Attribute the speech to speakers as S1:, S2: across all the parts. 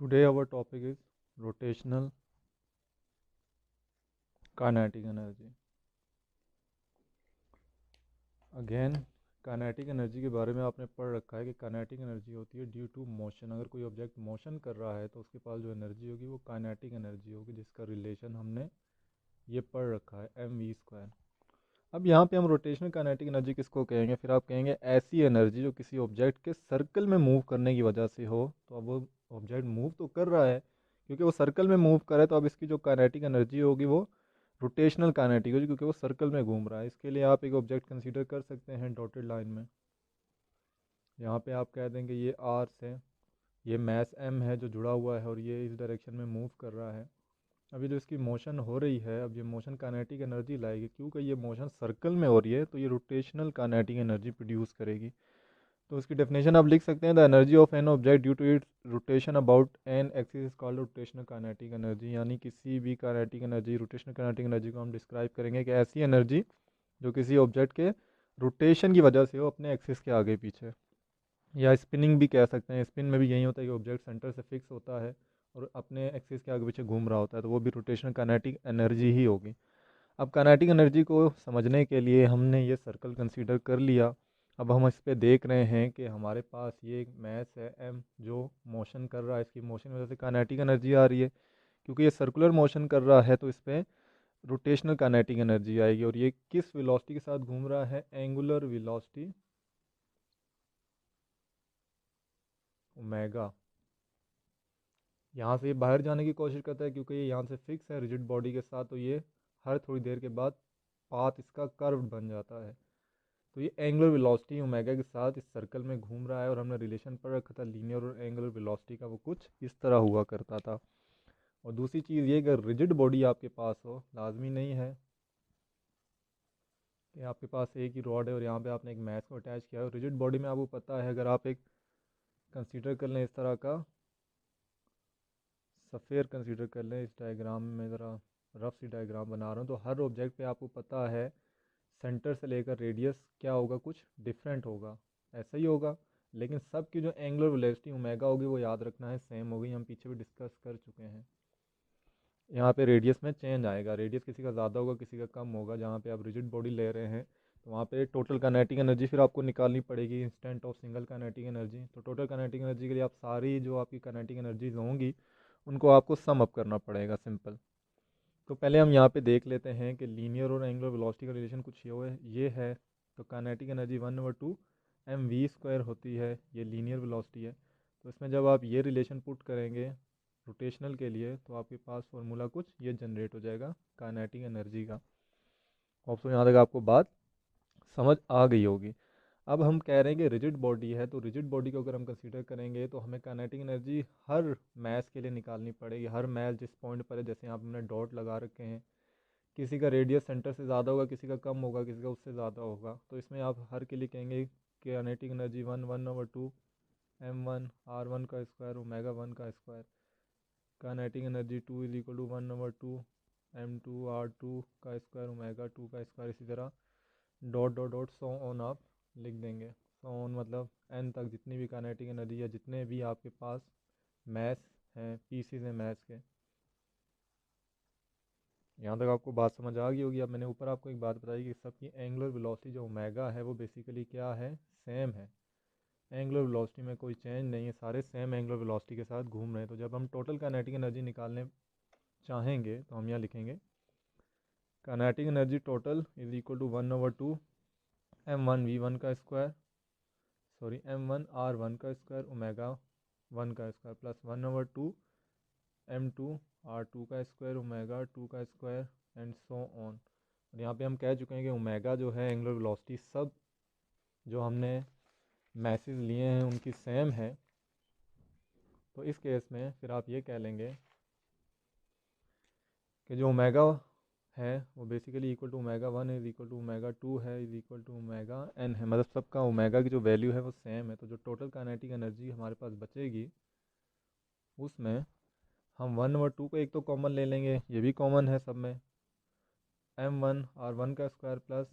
S1: Today our topic is rotational kinetic energy. Again kinetic energy के बारे में आपने पढ़ रखा है कि काइनेटिक एनर्जी होती है ड्यू टू मोशन। अगर कोई ऑब्जेक्ट मोशन कर रहा है तो उसके पास जो एनर्जी होगी वो काइनेटिक एनर्जी होगी, जिसका रिलेशन हमने ये पढ़ रखा है mv²। अब यहाँ पे हम रोटेशनल काइनेटिक एनर्जी किसको कहेंगे? फिर आप कहेंगे ऐसी एनर्जी जो किसी ऑब्जेक्ट के सर्कल में मूव करने की वजह से हो। तो अब वो ऑब्जेक्ट मूव तो कर रहा है, क्योंकि वो सर्कल में मूव कर रहा है, तो अब इसकी जो काइनेटिक एनर्जी होगी वो रोटेशनल काइनेटिक होगी, क्योंकि वो सर्कल में घूम रहा है। इसके लिए आप एक ऑब्जेक्ट कंसीडर कर सकते हैं डॉटेड लाइन में। यहाँ पे आप कह देंगे ये आर से, ये मैस एम है जो जुड़ा हुआ है और ये इस डायरेक्शन में मूव कर रहा है। अभी जो इसकी मोशन हो रही है, अब ये मोशन काइनेटिक एनर्जी लाएगी, क्योंकि ये मोशन सर्कल में हो रही है तो ये रोटेशनल काइनेटिक एनर्जी प्रोड्यूस करेगी। तो उसकी डेफिनेशन आप लिख सकते हैं, the energy of an object due to its rotation about an axis is called rotational kinetic energy. यानी किसी भी kinetic energy, rotational kinetic energy को हम डिस्क्राइब करेंगे कि ऐसी एनर्जी जो किसी ऑब्जेक्ट के रोटेशन की वजह से हो अपने एक्सिस के आगे पीछे, या स्पिनिंग भी कह सकते हैं। स्पिन में भी यही होता है कि ऑब्जेक्ट सेंटर से फिक्स होता है और अपने एक्सिस के आगे पीछे घूम रहा होता है, तो वो भी रोटेशनल काइनेटिक एनर्जी ही होगी। अब काइनेटिक एनर्जी को समझने के लिए हमने ये सर्कल कंसीडर कर लिया। अब हम इस पे देख रहे हैं कि हमारे पास ये एक मैस है एम जो मोशन कर रहा है। इसकी मोशन की वजह से काइनेटिक एनर्जी आ रही है, क्योंकि ये सर्कुलर मोशन कर रहा है तो इस पर रोटेशनल काइनेटिक एनर्जी आएगी। और ये किस वेलोसिटी के साथ घूम रहा है? Angular velocity omega. यहाँ से ये बाहर जाने की कोशिश करता है, क्योंकि ये यहाँ से फिक्स है रिजिड बॉडी के साथ, तो ये हर थोड़ी देर के बाद पाथ इसका कर्व बन जाता है। तो ये एंगुलर वेलोसिटी ओमेगा के साथ इस सर्कल में घूम रहा है, और हमने रिलेशन पढ़ रखा था लीनियर और एंगुलर वेलोसिटी का, वो कुछ इस तरह हुआ करता था। और दूसरी चीज़ ये कि रिजिड बॉडी आपके पास हो, लाजमी नहीं है कि आपके पास एक ही रॉड है और यहाँ पे आपने एक मैस को अटैच किया है। रिजिड बॉडी में आपको पता है, अगर आप एक कंसीडर कर लें इस तरह का सफ़ेयर कंसीडर कर लें, इस डायग्राम में ज़रा रफ सी डायग्राम बना रहा हूँ, तो हर ऑब्जेक्ट पे आपको पता है सेंटर से लेकर रेडियस क्या होगा, कुछ डिफरेंट होगा, ऐसा ही होगा। लेकिन सब की जो एंगुलर वेलोसिटी ओमेगा होगी वो याद रखना है सेम होगी, हम पीछे भी डिस्कस कर चुके हैं। यहाँ पे रेडियस में चेंज आएगा, रेडियस किसी का ज़्यादा होगा किसी का कम होगा। जहाँ पे आप रिजिड बॉडी ले रहे हैं तो वहाँ पे टोटल काइनेटिक एनर्जी फिर आपको निकालनी पड़ेगी instant of single kinetic energy. तो टोटल काइनेटिक एनर्जी के लिए आप सारी जो आपकी काइनेटिक एनर्जीज होंगी उनको आपको सम अप करना पड़ेगा, सिंपल। तो पहले हम यहाँ पे देख लेते हैं कि लीनियर और एंगुलर वेलोसिटी का रिलेशन कुछ ये है। तो काइनेटिक एनर्जी 1/2 mv² होती है, ये लीनियर वेलोसिटी है। तो इसमें जब आप ये रिलेशन पुट करेंगे रोटेशनल के लिए तो आपके पास फॉर्मूला कुछ ये जनरेट हो जाएगा काइनेटिक एनर्जी का। होप सो यहाँ तक आपको बात समझ आ गई होगी। अब हम कह रहे हैं कि रिजिड बॉडी है, तो रिजिड बॉडी को अगर हम कंसीडर करेंगे तो हमें काइनेटिक एनर्जी हर मैस के लिए निकालनी पड़ेगी। हर मैस जिस पॉइंट पर है, जैसे यहाँ पर हमने डॉट लगा रखे हैं, किसी का रेडियस सेंटर से ज़्यादा होगा, किसी का कम होगा, किसी का उससे ज़्यादा होगा। तो इसमें आप हर के लिए कहेंगे कि काइनेटिक एनर्जी 1/2 m1 r1 का स्क्वायर ओमेगा 1 का square. Kinetic energy 2 = 1/2 m2 r2 का स्क्वायर ओमेगा 2 का स्क्वायर। इसी तरह dot dot dot so on आप लिख देंगे। सो ऑन मतलब एन तक जितनी भी काइनेटिक एनर्जी या जितने भी आपके पास मैस हैं, पीसीज हैं मैस के। यहाँ तक आपको बात समझ आ गई होगी। अब मैंने ऊपर आपको एक बात बताई कि सबकी एंगुलर वेलोसिटी जो ओमेगा है वो बेसिकली क्या है? सेम है। एंगुलर वेलोसिटी में कोई चेंज नहीं है, सारे सेम एंगुलर वेलोसिटी के साथ घूम रहे हैं। तो जब हम टोटल काइनेटिक एनर्जी निकालने चाहेंगे तो हम यहाँ लिखेंगे काइनेटिक एनर्जी टोटल = 1/2 m1v1 का स्क्वायर, सॉरी m1r1 का स्क्वायर ओमेगा 1 का स्क्वायर प्लस 1/2 m2r2 का स्क्वायर ओमेगा 2 का स्क्वायर एंड सो ऑन। और यहाँ पे हम कह चुके हैं कि ओमेगा जो है एंगुलर वेलोसिटी सब जो हमने मैसेज लिए हैं उनकी सेम है। तो इस केस में फिर आप ये कह लेंगे कि जो ओमेगा है वो बेसिकली =ओमेगा 1 =ओमेगा 2 है =ओमेगा n है। मतलब सबका ओमेगा की जो वैल्यू है वो सेम है। तो जो टोटल काइनेटिक एनर्जी हमारे पास बचेगी उसमें हम 1/2 को एक तो कॉमन ले लेंगे, ये भी कॉमन है सब में, m1 r1 का स्क्वायर प्लस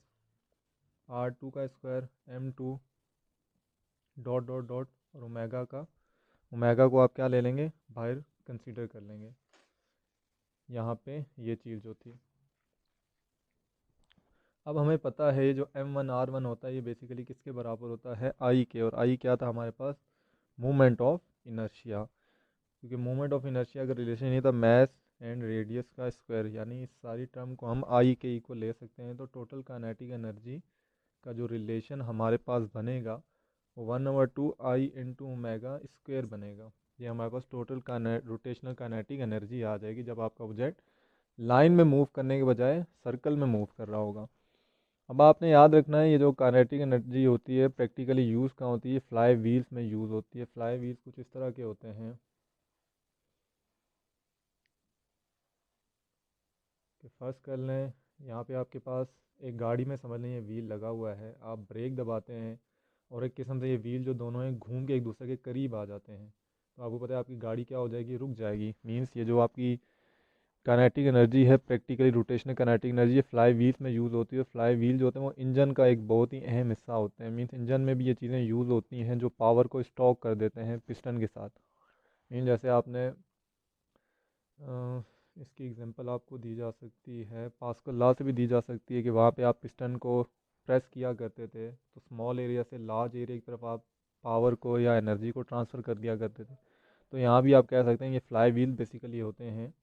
S1: r2 का square m2 dot dot dot और ओमेगा का ओमेगा को आप क्या ले लेंगे, बाहर कंसीडर कर लेंगे। यहाँ पे ये चीज़ जो थी, अब हमें पता है जो M1R1 होता है ये बेसिकली किसके बराबर होता है, आई के। और आई क्या था हमारे पास, मोमेंट ऑफ इनर्शिया। क्योंकि मोमेंट ऑफ इनर्शिया का रिलेशन ये था मैस एंड रेडियस का स्क्वायर, यानी इस सारी टर्म को हम आई के इक्वल ले सकते हैं। तो टोटल काइनेटिक एनर्जी का जो रिलेशन हमारे पास बनेगा वो 1/2 I इंटू ओमेगा स्क्वायर बनेगा। ये हमारे पास टोटल रोटेशनल काइनेटिक एनर्जी आ जाएगी जब आपका ऑब्जेक्ट लाइन में मूव करने के बजाय सर्कल में मूव कर रहा होगा। अब आपने याद रखना है ये जो काइनेटिक एनर्जी होती है प्रैक्टिकली यूज़ कहाँ होती है, फ्लाई व्हील्स में यूज़ होती है। फ्लाई व्हील्स कुछ इस तरह के होते हैं कि फर्स्ट कर लें, यहाँ पे आपके पास एक गाड़ी में समझ लें ये व्हील लगा हुआ है, आप ब्रेक दबाते हैं और एक किस्म से ये व्हील जो दोनों हैं घूम के एक दूसरे के करीब आ जाते हैं, तो आपको पता है आपकी गाड़ी क्या हो जाएगी, रुक जाएगी। मीन्स ये जो आपकी काइनेटिक एनर्जी है practically rotational kinetic energy fly wheels में यूज़ होती है। फ्लाई व्हील जो होते हैं वो इंजन का एक बहुत ही अहम हिस्सा होते हैं। मीन्स इंजन में भी ये चीज़ें यूज़ होती हैं जो पावर को स्टॉक कर देते हैं पिस्टन के साथ। मीन जैसे आपने इसकी एग्जांपल आपको दी जा सकती है, पास्कल लॉ से भी दी जा सकती है कि वहाँ पे आप पिस्टन को प्रेस किया करते थे तो स्मॉल एरिया से लार्ज एरिया की तरफ आप पावर को या एनर्जी को ट्रांसफ़र कर दिया करते थे। तो यहाँ भी आप कह सकते हैं ये फ्लाई व्हील बेसिकली होते हैं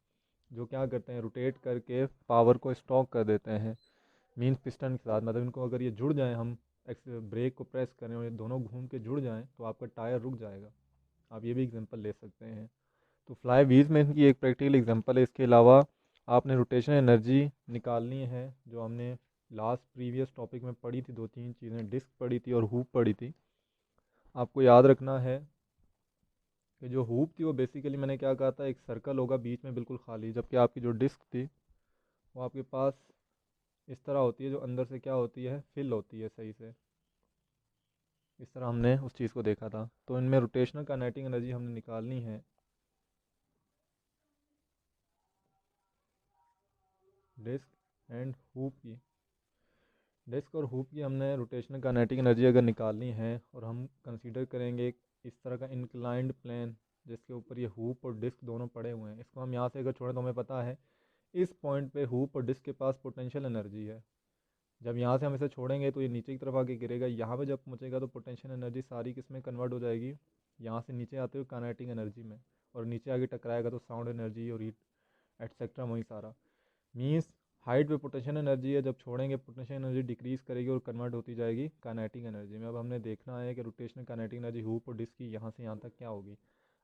S1: जो क्या करते हैं, रोटेट करके पावर को स्टॉक कर देते हैं। मीन्स पिस्टन के साथ, मतलब इनको अगर ये जुड़ जाएँ, हम ब्रेक को प्रेस करें और ये दोनों घूम के जुड़ जाएँ तो आपका टायर रुक जाएगा। आप ये भी एग्जांपल ले सकते हैं। तो फ्लाई व्हील्स में इनकी एक प्रैक्टिकल एग्जांपल है। इसके अलावा आपने रोटेशन एनर्जी निकालनी है जो हमने लास्ट प्रीवियस टॉपिक में पढ़ी थी, दो तीन चीज़ें, डिस्क पढ़ी थी और हूप पढ़ी थी। आपको याद रखना है कि जो हूप थी वो बेसिकली मैंने क्या कहा था, एक सर्कल होगा बीच में बिल्कुल खाली, जबकि आपकी जो डिस्क थी वो आपके पास इस तरह होती है जो अंदर से क्या होती है, फिल होती है सही से। इस तरह हमने उस चीज़ को देखा था। तो इनमें रोटेशनल काइनेटिक एनर्जी हमने निकालनी है डिस्क एंड हूप की। डिस्क और हूप की हमने रोटेशनल काइनेटिक एनर्जी अगर निकालनी है और हम कंसीडर करेंगे एक इस तरह का इंक्लाइंड प्लेन जिसके ऊपर ये हूप और डिस्क दोनों पड़े हुए हैं, इसको हम यहाँ से अगर छोड़ें तो हमें पता है इस पॉइंट पे हूप और डिस्क के पास पोटेंशियल एनर्जी है। जब यहाँ से हम इसे छोड़ेंगे तो ये नीचे की तरफ आके गिरेगा, यहाँ पे जब पहुँचेगा तो पोटेंशियल एनर्जी सारी किस में कन्वर्ट हो जाएगी, यहाँ से नीचे आते हुए काइनेटिक एनर्जी में, और नीचे आगे टकराएगा तो साउंड एनर्जी और हीट एटसेट्रा वही सारा। मीन्स हाइट पे पोटेंशियल एनर्जी है, जब छोड़ेंगे पोटेंशियल एनर्जी डिक्रीज़ करेगी और कन्वर्ट होती जाएगी काइनेटिक एनर्जी में। अब हमने देखना है कि रोटेशनल काइनेटिक एनर्जी हूप और डिस्क की यहाँ से यहाँ तक क्या होगी।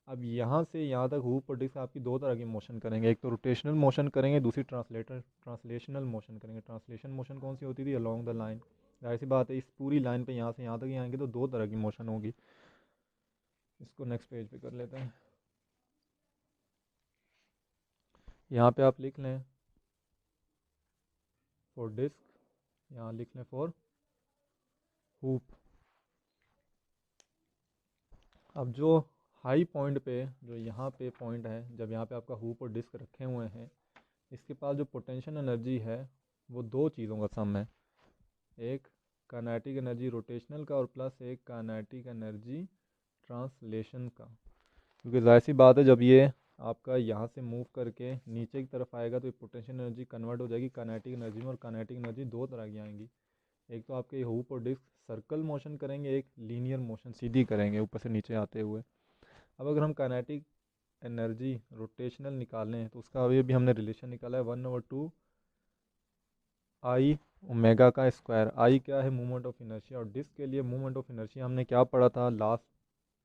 S1: अब यहाँ से यहाँ तक हूप और डिस्क आपकी दो तरह की मोशन करेंगे, एक तो रोटेशनल मोशन करेंगे, दूसरी ट्रांसलेशनल मोशन करेंगे। ट्रांसलेशन मोशन कौन सी होती थी, अलॉन्ग द लाइन। जाहिर सी बात है इस पूरी लाइन पे यहाँ से यहाँ तक ही आएंगे तो दो तरह की मोशन होगी। इसको नेक्स्ट पेज पे कर लेते हैं। यहाँ पे आप लिख लें फॉर डिस्क, यहाँ लिख लें फॉर हूप। अब जो हाई पॉइंट पे जो यहाँ पे पॉइंट है, जब यहाँ पे आपका हूप और डिस्क रखे हुए हैं, इसके पास जो पोटेंशियल एनर्जी है वो दो चीज़ों का सम है, एक काइनेटिक एनर्जी रोटेशनल का और प्लस एक काइनेटिक एनर्जी ट्रांसलेशन का। क्योंकि जाहिर सी बात है जब ये आपका यहाँ से मूव करके नीचे की तरफ आएगा तो ये पोटेंशियल एनर्जी कन्वर्ट हो जाएगी काइनेटिक एनर्जी में, और काइनेटिक एनर्जी दो तरह की आएंगी, एक तो आपके हूप और डिस्क सर्कल मोशन करेंगे, एक लीनियर मोशन सीधी करेंगे ऊपर से नीचे आते हुए। अब अगर हम काइनेटिक एनर्जी रोटेशनल निकालें तो उसका अभी भी हमने रिलेशन निकाला है 1/2 I ओमेगा का स्क्वायर। आई क्या है, मूवमेंट ऑफ इनर्शिया, और डिस्क के लिए मूवमेंट ऑफ इनर्शिया हमने क्या पढ़ा था लास्ट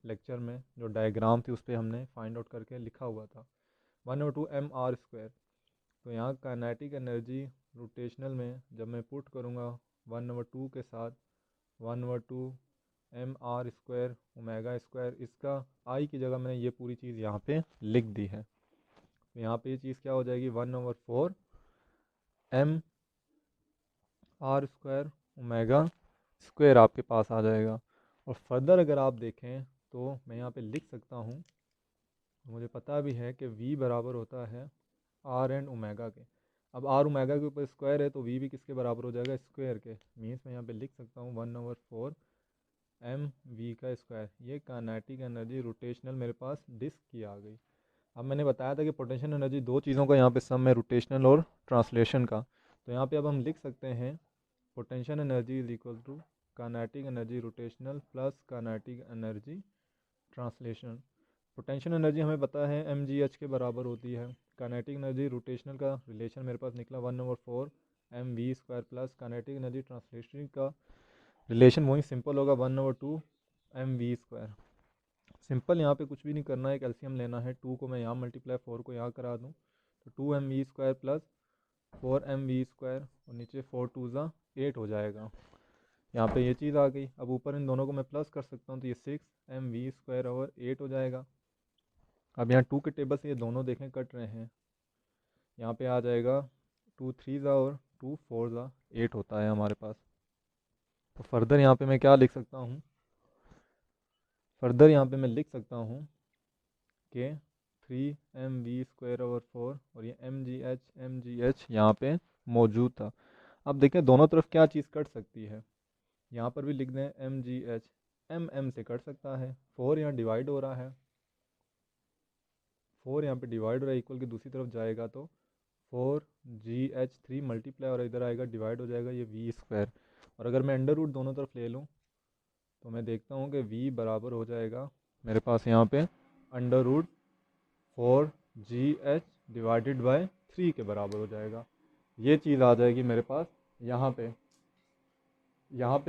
S1: लेक्चर में, जो डायग्राम थी उस पर हमने फाइंड आउट करके लिखा हुआ था 1/2 MR²। तो यहाँ काइनेटिक एनर्जी रोटेशनल में जब मैं पुट करूँगा 1/2 के साथ 1/2 MR² ओमेगा स्क्वायर, इसका आई की जगह मैंने ये पूरी चीज़ यहाँ पे लिख दी है। तो यहाँ पे ये चीज़ क्या हो जाएगी 1/4 MR² ओमेगा स्क्वायर आपके पास आ जाएगा। और फर्दर अगर आप देखें तो मैं यहाँ पे लिख सकता हूँ, मुझे पता भी है कि V बराबर होता है R एंड ओमेगा के। अब R ओमेगा के ऊपर स्क्वायर है तो V भी किसके बराबर हो जाएगा, स्क्वायर के। मीन्स मैं यहाँ पे लिख सकता हूँ 1/4 mv², ये काइनेटिक एनर्जी रोटेशनल मेरे पास डिस्क की आ गई। अब मैंने बताया था कि पोटेंशियल एनर्जी दो चीज़ों का यहाँ पे सम है, रोटेशनल और ट्रांसलेशन का। तो यहाँ पे अब हम लिख सकते हैं potential energy is equal to kinetic energy rotational plus kinetic energy translation. Potential energy हमें पता है mgh के बराबर होती है। काइनेटिक एनर्जी रोटेशनल का रिलेशन मेरे पास निकला 1/4 mv² plus kinetic energy translation का रिलेशन वही सिंपल होगा 1/2 mv²। सिंपल, यहाँ पे कुछ भी नहीं करना है, एक एलसीएम लेना है। 2 को मैं यहाँ मल्टीप्लाई 4 को यहाँ करा दूँ तो 2mv² प्लस 4mv² और नीचे 4 2 ज़ा 8 हो जाएगा। यहाँ पे ये चीज़ आ गई। अब ऊपर इन दोनों को मैं प्लस कर सकता हूँ तो ये 6mv² ओवर 8 हो जाएगा। अब यहाँ 2 के टेबल से ये दोनों देखें कट रहे हैं, यहाँ पे आ जाएगा 2 3 ज़ा और 2 4 ज़ा 8 होता है हमारे पास। तो फर्दर यहाँ पे मैं क्या लिख सकता हूँ, फर्दर यहाँ पे मैं लिख सकता हूँ कि 3mv² ओवर 4 और ये mgh यहाँ पे मौजूद था। अब देखें दोनों तरफ क्या चीज़ कट सकती है, यहाँ पर भी लिख दें mgh, m से कट सकता है। 4 यहाँ डिवाइड हो रहा है, 4 यहाँ पे डिवाइड हो रहा है, इक्वल की दूसरी तरफ जाएगा तो 4gh3 मल्टीप्लाई और इधर आएगा डिवाइड हो जाएगा ये v²। और अगर मैं अंडर रूट दोनों तरफ ले लूँ तो मैं देखता हूँ कि v बराबर हो जाएगा मेरे पास यहाँ पे √4gh डिवाइडेड बाय 3 के बराबर हो जाएगा। ये चीज़ आ जाएगी मेरे पास यहाँ पे।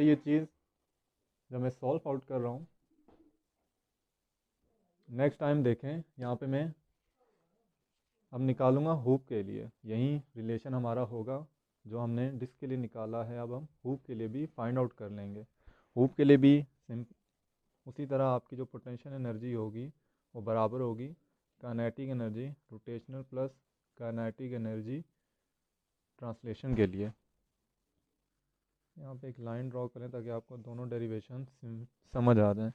S1: ये चीज़ जब मैं सॉल्व आउट कर रहा हूँ, नेक्स्ट टाइम देखें, यहाँ पे मैं अब निकालूंगा हुप के लिए, यही रिलेशन हमारा होगा जो हमने डिस्क के लिए निकाला है। अब हम हुप के लिए भी फाइंड आउट कर लेंगे। हुप के लिए भी उसी तरह आपकी जो पोटेंशियल एनर्जी होगी वो बराबर होगी kinetic energy rotational plus kinetic energy translation के लिए। यहाँ पे एक लाइन ड्रॉ करें ताकि आपको दोनों डेरिवेशन समझ आ जाए।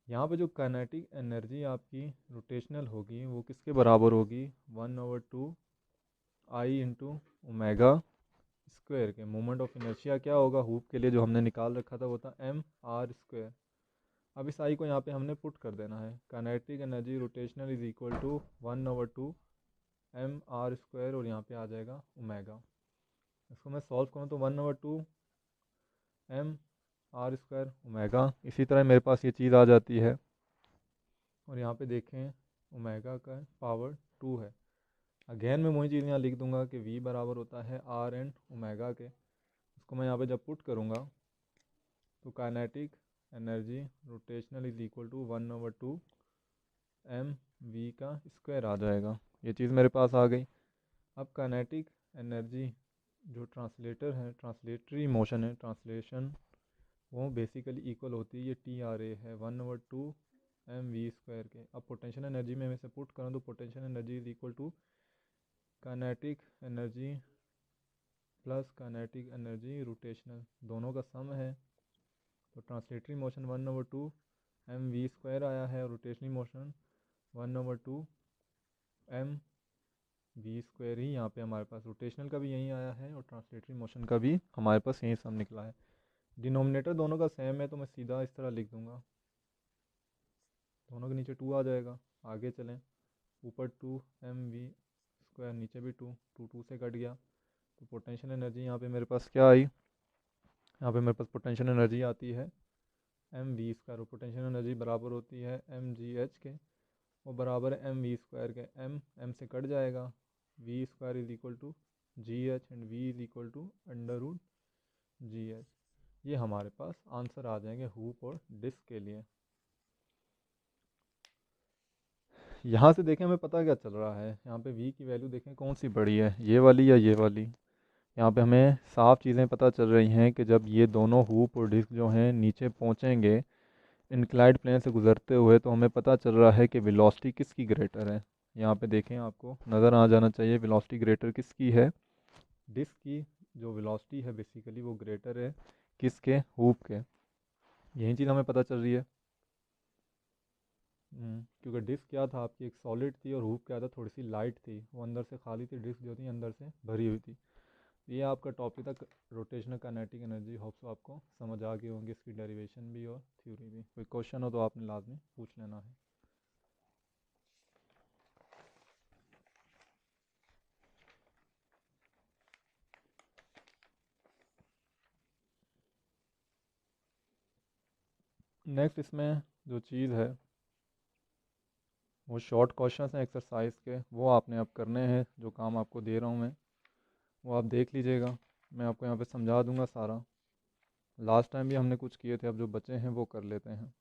S1: यहाँ पे जो काइनेटिक एनर्जी आपकी रोटेशनल होगी वो किसके बराबर होगी, 1/2 आई इंटू ओमेगा स्क्वायर के। मोमेंट ऑफ इनर्शिया क्या होगा हुप के लिए जो हमने निकाल रखा था वो था mr²। अब इस आई को यहाँ पे हमने पुट कर देना है। Kinetic energy rotational is equal to 1/2 mr² और यहाँ पे आ जाएगा ओमेगा। इसको मैं सॉल्व करूँ तो 1/2 mr² ओमेगा। इसी तरह मेरे पास ये चीज़ आ जाती है और यहाँ पे देखें ओमेगा का पावर 2 है। अगेन मैं वही चीज़ यहाँ लिख दूंगा कि v बराबर होता है r एंड ओमेगा के। इसको मैं यहाँ पे जब पुट करूँगा तो kinetic energy rotational is equal to 1/2 mv का स्क्वायर आ जाएगा। ये चीज़ मेरे पास आ गई। अब काइनेटिक एनर्जी जो ट्रांसलेटर है, ट्रांसलेटरी मोशन है, ट्रांसलेशन, वो बेसिकली इक्वल होती है ये TRA है 1/2 mv² के। अब पोटेंशियल एनर्जी में इसे पुट करूँ तो potential energy is equal to kinetic energy plus kinetic energy rotational, दोनों का सम है। तो ट्रांसलेटरी मोशन 1/2 mv² आया है और रोटेशनल मोशन 1/2 mv² ही यहाँ पे हमारे पास रोटेशनल का भी यही आया है और ट्रांसलेटरी मोशन का भी हमारे पास यही सम निकला है। डिनोमिनेटर दोनों का सेम है तो मैं सीधा इस तरह लिख दूंगा, दोनों के नीचे 2 आ जाएगा। आगे चलें, ऊपर 2 mv², नीचे भी 2 2 2 से कट गया। तो पोटेंशियल एनर्जी यहाँ पे मेरे पास क्या आई, यहाँ पे मेरे पास पोटेंशियल एनर्जी आती है mv²। और पोटेंशियल एनर्जी बराबर होती है mgh के, वो बराबर है mv² के। m से कट जाएगा, v² is equal to gh and v is equal to √gh। ये हमारे पास आंसर आ जाएंगे हुप और डिस्क के लिए। यहाँ से देखें हमें पता क्या चल रहा है, यहाँ पे v की वैल्यू देखें कौन सी बड़ी है, ये वाली या ये वाली। यहाँ पे हमें साफ चीज़ें पता चल रही हैं कि जब ये दोनों हुप और डिस्क जो हैं नीचे पहुँचेंगे इंक्लाइंड प्लेन से गुजरते हुए तो हमें पता चल रहा है कि वेलोसिटी किसकी ग्रेटर है। यहाँ पे देखें आपको नज़र आ जाना चाहिए वेलोसिटी ग्रेटर किसकी है, डिस्क की जो वेलोसिटी है बेसिकली वो ग्रेटर है किसके, हुप के। यही चीज़ हमें पता चल रही है। क्योंकि डिस्क क्या था आपकी, एक सॉलिड थी और हुप क्या था, थोड़ी सी लाइट थी, वो अंदर से खाली थी, डिस्क जो थी अंदर से भरी हुई थी। ये आपका टॉपिक था rotational kinetic energy. Hope so आपको समझ आ गई होंगी इसकी डेरिवेशन भी और थ्योरी भी। कोई क्वेश्चन हो तो आपने लाजमी पूछ लेना है। नेक्स्ट इसमें जो चीज़ है वो शॉर्ट क्वेश्चन हैं एक्सरसाइज के, वो आपने अब करने हैं। जो काम आपको दे रहा हूँ मैं वो आप देख लीजिएगा, मैं आपको यहाँ पे समझा दूंगा सारा। लास्ट टाइम भी हमने कुछ किए थे, अब जो बचे हैं वो कर लेते हैं।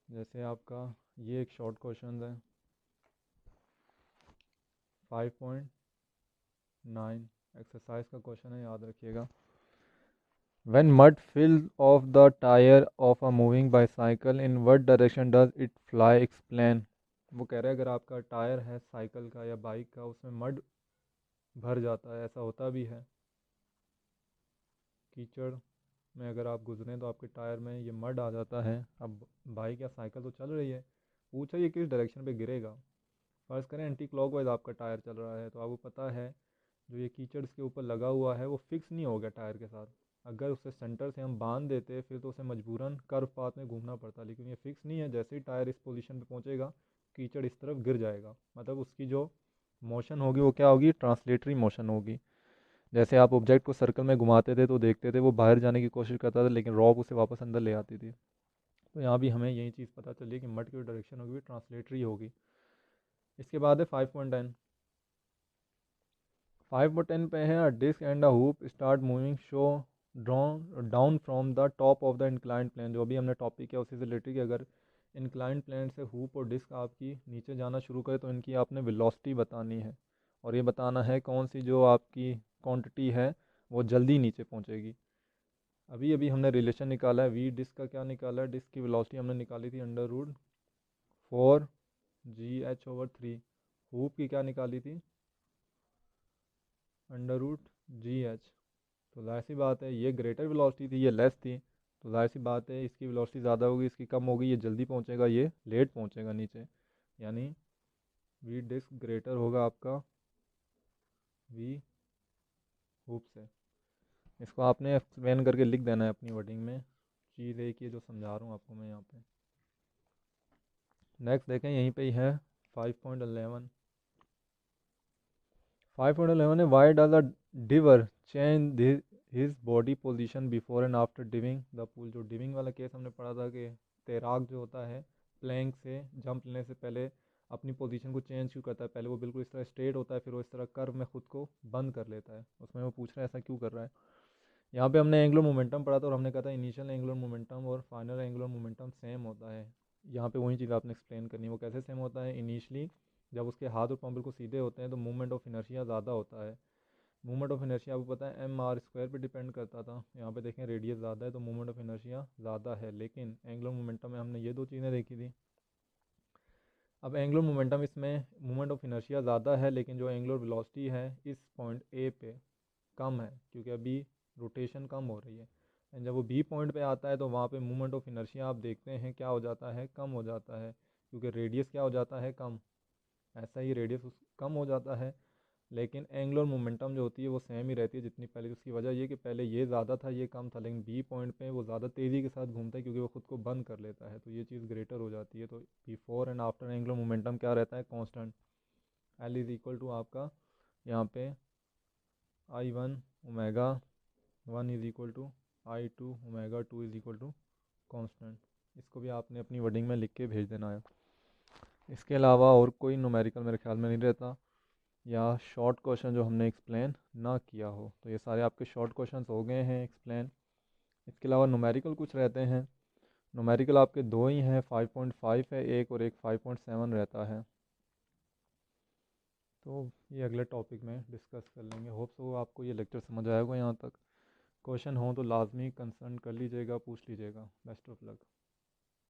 S1: जैसे आपका ये एक शॉर्ट क्वेश्चन है 5.9 एक्सरसाइज का क्वेश्चन है, याद रखिएगा। When mud fills off the tire of a moving bicycle, in what direction does it fly? Explain। वो कह रहा है अगर आपका टायर है साइकिल का या बाइक का, उसमें मड भर जाता है, ऐसा होता भी है, कीचड़ में अगर आप गुजरें तो आपके टायर में ये मड आ जाता है। अब बाइक या साइकिल तो चल रही है, पूछा ये किस डायरेक्शन पे गिरेगा। फर्ज करें एंटी क्लॉकवाइज आपका टायर चल रहा है, तो आपको पता है जो ये कीचड़ इसके ऊपर लगा हुआ है वो फिक्स नहीं हो गया टायर के साथ। अगर उसे सेंटर से हम बांध देते फिर तो उसे मजबूरन कर्व पाथ में घूमना पड़ता, लेकिन ये फिक्स नहीं है। जैसे ही टायर इस पोजीशन पे पहुंचेगा कीचड़ इस तरफ गिर जाएगा, मतलब उसकी जो मोशन होगी वो क्या होगी, ट्रांसलेटरी मोशन होगी। जैसे आप ऑब्जेक्ट को सर्कल में घुमाते थे तो देखते थे वो बाहर जाने की कोशिश करता था, लेकिन रॉक उसे वापस अंदर ले आती थी। तो यहाँ भी हमें यही चीज़ पता चली कि मड की डायरेक्शन होगी ट्रांसलेटरी होगी। इसके बाद है 5.10। 5 और 10 पे है, a disc and a hoop start moving show drawn down from the top of the inclined plane. जो भी हमने टॉपिक किया उसी से रिलेटेड कि अगर इंक्लाइंड प्लेन से हुप और डिस्क आपकी नीचे जाना शुरू करे तो इनकी आपने वेलोसिटी बतानी है, और ये बताना है कौन सी जो आपकी क्वांटिटी है वो जल्दी नीचे पहुंचेगी। अभी अभी हमने रिलेशन निकाला है, वी डिस्क का क्या निकाला है, डिस्क की वेलोसिटी हमने निकाली थी √4 GH/3। हुप की क्या निकाली थी, √GH। तो जाहिर सी बात है ये ग्रेटर वेलोसिटी थी, ये लेस थी, तो जाहिर सी बात है इसकी वेलोसिटी ज़्यादा होगी, इसकी कम होगी, ये जल्दी पहुंचेगा, ये लेट पहुंचेगा नीचे। यानी वी डिस्क ग्रेटर होगा आपका वी हुप से। इसको आपने एक्सप्लेन करके लिख देना है अपनी वर्डिंग में। चीज़ एक ही है जो समझा रहा हूँ आपको मैं यहाँ पे। नेक्स्ट देखें, यहीं पे ही है 5.11। 5.11 है, why does a diver change his body position before and after diving the pool. जो डिविंग वाला केस हमने पढ़ा था कि तैराक जो होता है प्लैंक से जंप लेने से पहले अपनी पोजीशन को चेंज क्यों करता है। पहले वो बिल्कुल इस तरह स्ट्रेट होता है, फिर वो इस तरह कर्व में खुद को बंद कर लेता है। उसमें वो पूछ रहा है ऐसा क्यों कर रहा है। यहाँ पे हमने एंगुलर मोमेंटम पढ़ा था और हमने कहा था इनिशियल एंगुलर मोमेंटम और फाइनल एंगुलर मोमेंटम सेम होता है। यहाँ पे वही चीज़ आपने एक्सप्लेन करनी है। वो कैसे सेम होता है, इनिशियली जब उसके हाथ और पाँव बिल्कुल सीधे होते हैं तो मूवमेंट ऑफ इनर्शिया ज़्यादा होता है। मूवमेंट ऑफ इनर्शिया आपको पता है mr² पे डिपेंड करता था। यहाँ पे देखें रेडियस ज़्यादा है तो मूवमेंट ऑफ इनर्शिया ज़्यादा है, लेकिन एंगुलर मोमेंटम में हमने ये दो चीज़ें देखी थी। अब एंगुलर मोमेंटम इसमें मूवमेंट ऑफ इनर्शिया ज़्यादा है, लेकिन जो एंगुलर वेलोसिटी है इस पॉइंट ए पे कम है, क्योंकि अभी रोटेशन कम हो रही है। एंड जब वो बी पॉइंट पे आता है तो वहाँ पे मूवमेंट ऑफ इनर्शिया आप देखते हैं क्या हो जाता है, कम हो जाता है, क्योंकि रेडियस क्या हो जाता है, कम। ऐसा ही रेडियस कम हो जाता है, लेकिन एंगुलर मोमेंटम जो होती है वो सेम ही रहती है जितनी पहले। उसकी वजह ये कि पहले ये ज़्यादा था ये कम था, लेकिन बी पॉइंट पे वो ज़्यादा तेज़ी के साथ घूमता है क्योंकि वो खुद को बंद कर लेता है, तो ये चीज़ ग्रेटर हो जाती है। तो before and after angular momentum क्या रहता है, constant. L is equal to आपका यहाँ पे I1 omega 1 is equal to I2 omega 2 is equal to constant. इसको भी आपने अपनी वर्डिंग में लिख के भेज देना है। इसके अलावा और कोई न्यूमेरिकल मेरे ख्याल में नहीं रहता, या शॉर्ट क्वेश्चन जो हमने एक्सप्लेन ना किया हो। तो ये सारे आपके शॉर्ट क्वेश्चंस हो गए हैं एक्सप्लेन। इसके अलावा न्यूमेरिकल कुछ रहते हैं। न्यूमेरिकल आपके दो ही हैं, 5.5 है एक, और एक 5.7 रहता है। तो ये अगले टॉपिक में डिस्कस कर लेंगे। होप सो आपको ये लेक्चर समझ आएगा यहाँ तक। क्वेश्चन हो तो लाजमी कंसर्न कर लीजिएगा, पूछ लीजिएगा। Best of luck.